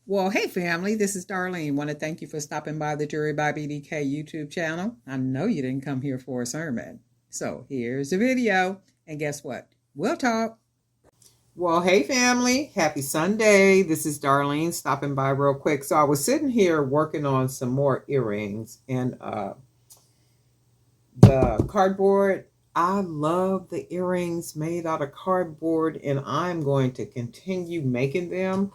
Well, hey family, this is Darlene. Want to thank you for stopping by the Jury by BDK YouTube channel. I know you didn't come here for a sermon. So here's the video. And guess what? We'll talk. Well, hey family, happy Sunday. This is Darlene stopping by real quick. So I was sitting here working on some more earrings and the cardboard. I love the earrings made out of cardboard and I'm going to continue making them.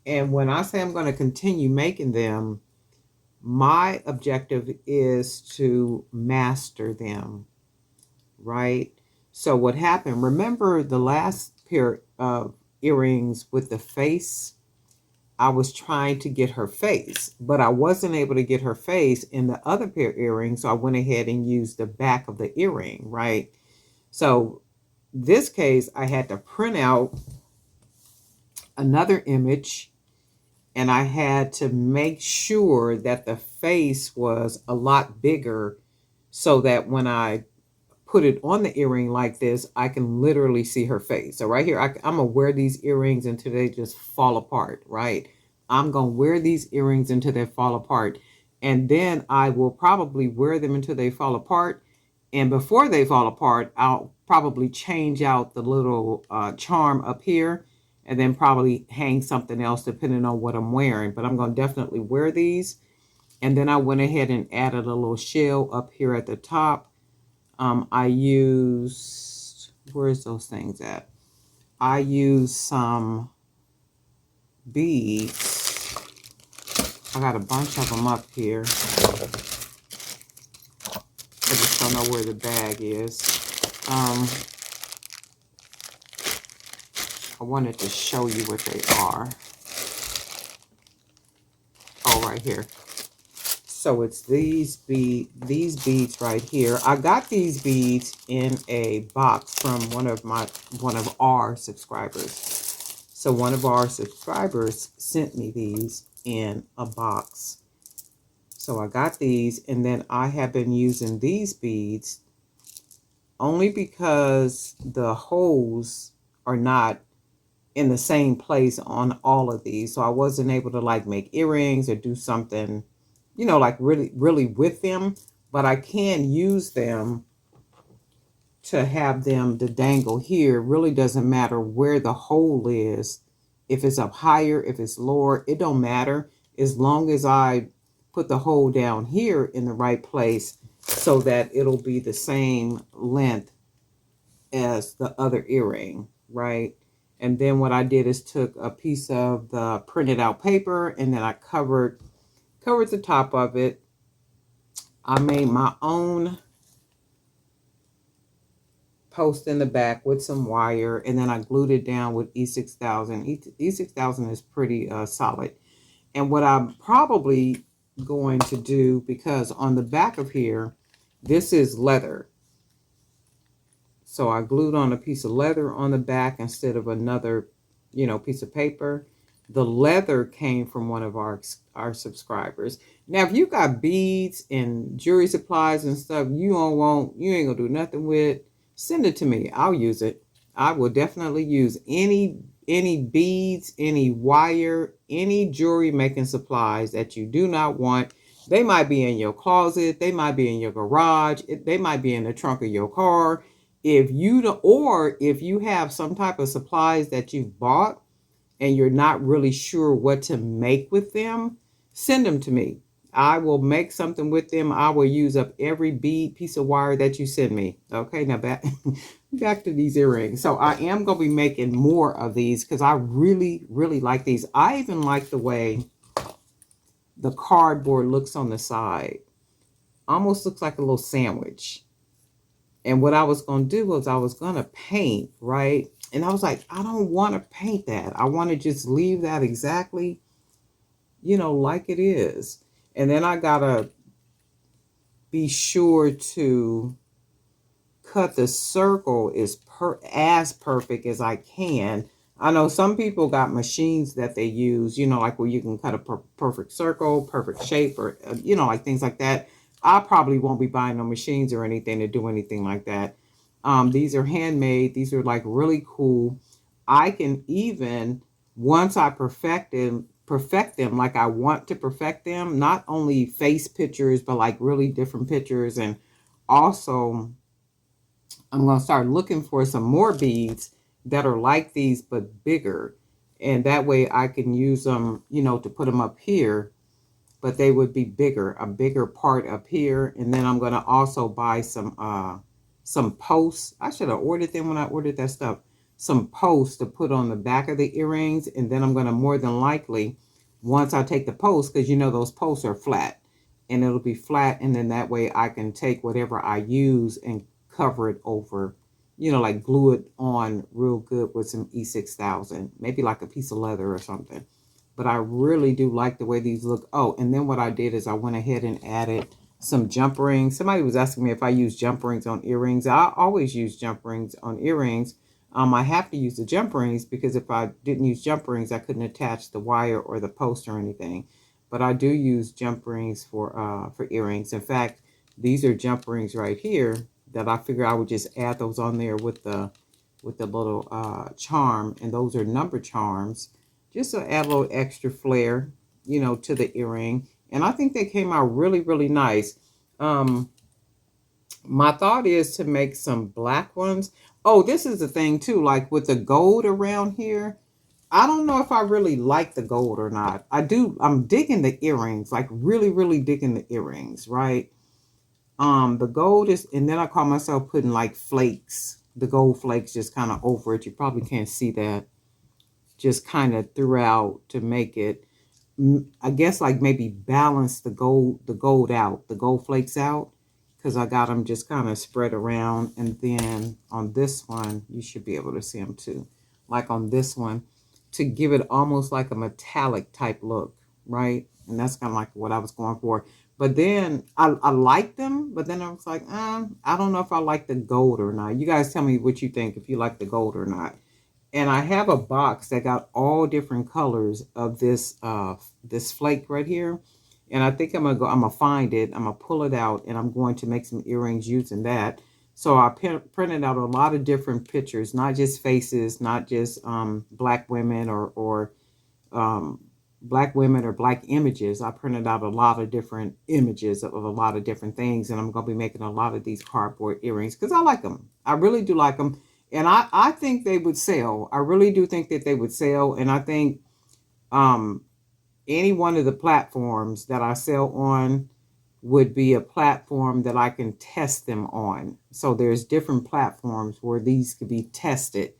And when I say I'm going to continue making them, my objective is to master them, right? So what happened, remember the last pair of earrings with the face? I was trying to get her face, but I wasn't able to get her face in the other pair of earrings. So I went ahead and used the back of the earring, right? So this case, I had to print out another image and I had to make sure that the face was a lot bigger so that when I put it on the earring like this, I can literally see her face. So right here, I'm going to wear these earrings until they just fall apart, right? I'm going to wear these earrings until they fall apart. And then I will probably wear them until they fall apart. And before they fall apart, I'll probably change out the little charm up here and then probably hang something else depending on what I'm wearing. But I'm going to definitely wear these. And then I went ahead and added a little shell up here at the top. I used, where's those things at? I used some beads. I got a bunch of them up here. I just don't know where the bag is. I wanted to show you what they are. Oh, right here. So it's these beads right here. I got these beads in a box from one of our subscribers. So one of our subscribers sent me these in a box. So I got these, and then I have been using these beads only because the holes are not in the same place on all of these. So I wasn't able to like make earrings or do something, you know, like really with them, but I can use them to have them to dangle here. It really doesn't matter where the hole is. If it's up higher, if it's lower, it don't matter as long as I put the hole down here in the right place so that it'll be the same length as the other earring, right? And then what I did is took a piece of the printed out paper and then I covered the top of it. I made my own post in the back with some wire, and then I glued it down with E6000. E6000 is pretty solid. And what I'm probably going to do, because on the back of here, this is leather. So I glued on a piece of leather on the back instead of another, you know, piece of paper. The leather came from one of our subscribers. Now, if you got beads and jewelry supplies and stuff you ain't gonna do nothing with, send it to me. I'll use it. I will definitely use any beads, any wire, any jewelry making supplies that you do not want. They might be in your closet. They might be in your garage. They might be in the trunk of your car. If you have some type of supplies that you've bought and you're not really sure what to make with them, send them to me. I will make something with them. I will use up every bead, piece of wire that you send me. Okay, now back to these earrings. So I am going to be making more of these because I really like these. I even like the way the cardboard looks on the side. Almost looks like a little sandwich. And what I was going to do was I was going to paint, right? And I was like, I don't want to paint that. I want to just leave that exactly, you know, like it is. And then I got to be sure to cut the circle as perfect as I can. I know some people got machines that they use, you know, like where you can cut a perfect circle, perfect shape, or, you know, like things like that. I probably won't be buying no machines or anything to do anything like that. These are handmade. These are like really cool. I can even, once I perfect perfect them like I want to perfect them. Not only face pictures, but like really different pictures. And also, I'm going to start looking for some more beads that are like these, but bigger. And that way I can use them, you know, to put them up here, but they would be bigger, a bigger part up here. And then I'm going to also buy some posts. I should have ordered them when I ordered that stuff. Some posts to put on the back of the earrings. And then I'm going to more than likely, once I take the posts, because you know those posts are flat, and it'll be flat. And then that way I can take whatever I use and cover it over, you know, like glue it on real good with some E6000, maybe like a piece of leather or something. But I really do like the way these look. Oh, and then what I did is I went ahead and added some jump rings. Somebody was asking me if I use jump rings on earrings. I always use jump rings on earrings. I have to use the jump rings because if I didn't use jump rings, I couldn't attach the wire or the post or anything. But I do use jump rings for earrings. In fact, these are jump rings right here that I figured I would just add those on there with the little charm, and those are number charms, just to add a little extra flair, you know, to the earring. And I think they came out really, really nice. My thought is to make some black ones. Oh, this is the thing too, like with the gold around here. I don't know if I really like the gold or not. I'm digging the earrings, like really, really digging the earrings, right? The gold is, and then I call myself putting like flakes, the gold flakes just kind of over it. You probably can't see that. Just kind of throughout to make it, I guess like maybe balance the gold out, the gold flakes out, because I got them just kind of spread around. And then on this one, you should be able to see them too. Like on this one, to give it almost like a metallic type look, right? And that's kind of like what I was going for. But then I like them, but then I was like, I don't know if I like the gold or not. You guys tell me what you think, if you like the gold or not. And I have a box that got all different colors of this flake right here. And I think I'm gonna find it, I'm gonna pull it out, and I'm going to make some earrings using that. So I printed out a lot of different pictures, not just faces, not just black women or um, black women or black images. I printed out a lot of different images of a lot of different things, and I'm going to be making a lot of these cardboard earrings because I like them. I really do like them, and I think they would sell. I really do think that they would sell, and I think um, any one of the platforms that I sell on would be a platform that I can test them on. So there's different platforms where these could be tested,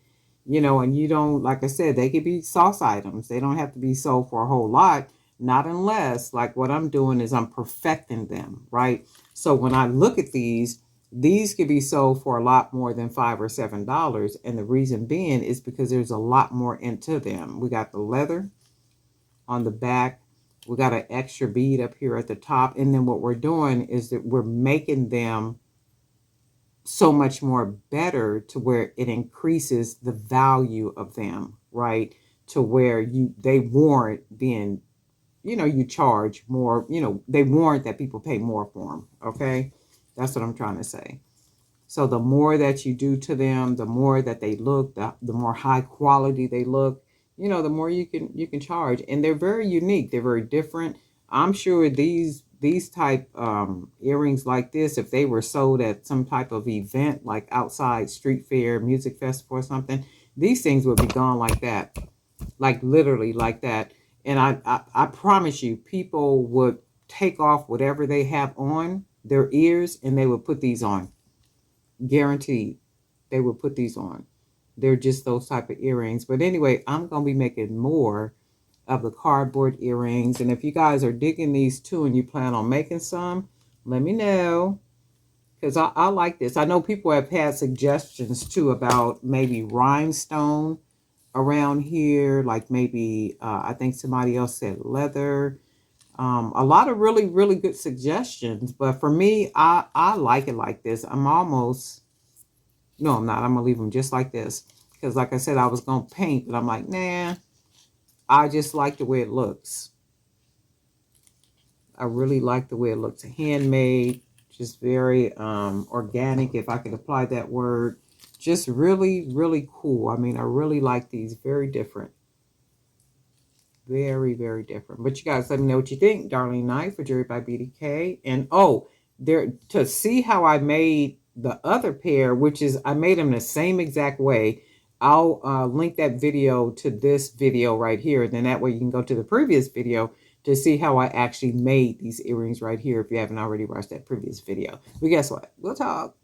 you know, and you don't, like I said, they could be sauce items. They don't have to be sold for a whole lot, not unless, like what I'm doing is I'm perfecting them, right? So when I look at these could be sold for a lot more than $5 or $7. And the reason being is because there's a lot more into them. We got the leather on the back. We got an extra bead up here at the top. And then what we're doing is that we're making them so much more better to where it increases the value of them, right? To where they warrant being, you know, you charge more, you know, they warrant that people pay more for them. Okay. That's what I'm trying to say. So the more that you do to them, the more that they look, the more high quality they look, you know, the more you can charge. And they're very unique. They're very different. I'm sure these type earrings like this, if they were sold at some type of event like outside street fair, music festival or something, these things would be gone like that, like literally like that. And I promise you, people would take off whatever they have on their ears and they would put these on. Guaranteed, they would put these on. They're just those type of earrings. But anyway, I'm going to be making more of the cardboard earrings. And if you guys are digging these too and you plan on making some, let me know. Because I like this. I know people have had suggestions too about maybe rhinestone around here. Like maybe, I think somebody else said leather. A lot of really, really good suggestions. But for me, I like it like this. I'm almost, no, I'm not. I'm going to leave them just like this. Because like I said, I was going to paint, but I'm like, nah, I just like the way it looks. I really like the way it looks. Handmade, just very organic, if I could apply that word. Just really, really cool. I mean, I really like these. Very different. very, very different. But you guys let me know what you think. Darlene Knight for Jewelry by BDK. And oh, there, to see how I made the other pair, which is I made them the same exact way. I'll link that video to this video right here. Then that way you can go to the previous video to see how I actually made these earrings right here if you haven't already watched that previous video. But guess what? We'll talk.